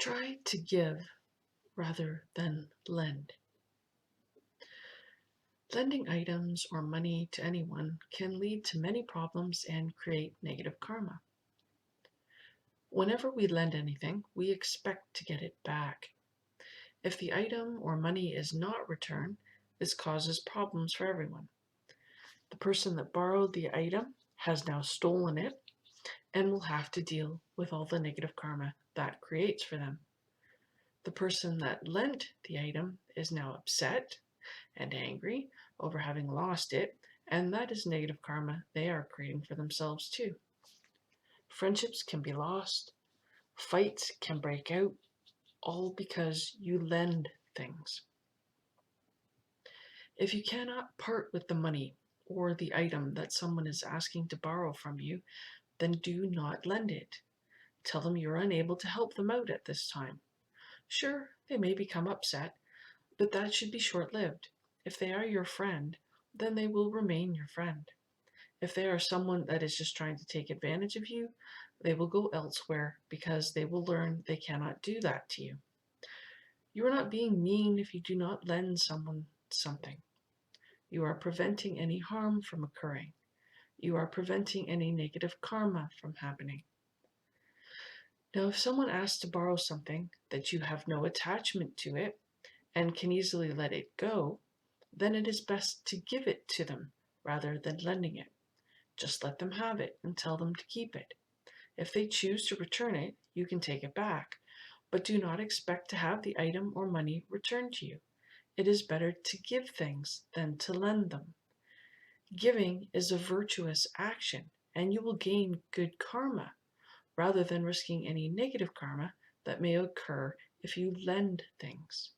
Try to give rather than lend. Lending items or money to anyone can lead to many problems and create negative karma. Whenever we lend anything, we expect to get it back. If the item or money is not returned, this causes problems for everyone. The person that borrowed the item has now stolen it and will have to deal with all the negative karma that creates for them. The person that lent the item is now upset and angry over having lost it, and that is negative karma they are creating for themselves too. Friendships can be lost, fights can break out, all because you lend things. If you cannot part with the money or the item that someone is asking to borrow from you, then do not lend it. Tell them you're unable to help them out at this time. Sure, they may become upset, but that should be short-lived. If they are your friend, then they will remain your friend. If they are someone that is just trying to take advantage of you, they will go elsewhere because they will learn they cannot do that to you. You are not being mean if you do not lend someone something. You are preventing any harm from occurring. You are preventing any negative karma from happening. Now, if someone asks to borrow something that you have no attachment to it and can easily let it go, then it is best to give it to them rather than lending it. Just let them have it and tell them to keep it. If they choose to return it, you can take it back, but do not expect to have the item or money returned to you. It is better to give things than to lend them. Giving is a virtuous action, and you will gain good karma, rather than risking any negative karma that may occur if you lend things.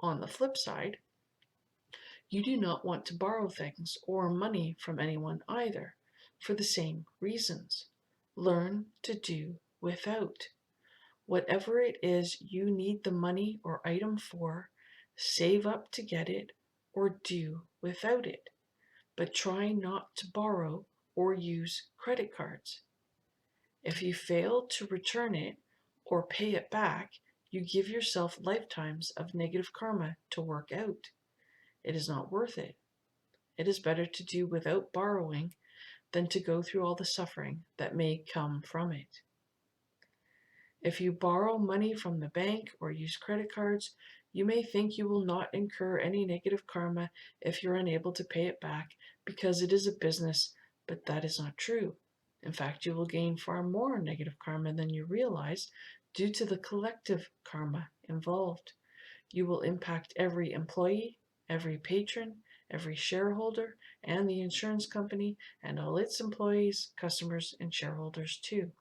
On the flip side, you do not want to borrow things or money from anyone either, for the same reasons. Learn to do without. Whatever it is you need the money or item for, save up to get it or do without it. But try not to borrow or use credit cards. If you fail to return it or pay it back, you give yourself lifetimes of negative karma to work out. It is not worth it. It is better to do without borrowing than to go through all the suffering that may come from it. If you borrow money from the bank or use credit cards, you may think you will not incur any negative karma if you're unable to pay it back because it is a business, but that is not true. In fact, you will gain far more negative karma than you realize due to the collective karma involved. You will impact every employee, every patron, every shareholder, and the insurance company, and all its employees, customers, and shareholders too.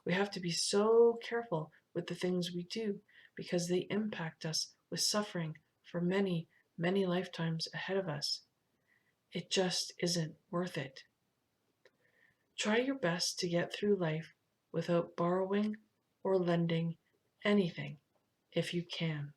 We have to be so careful with the things we do because they impact us with suffering for many, many lifetimes ahead of us. It just isn't worth it. Try your best to get through life without borrowing or lending anything if you can.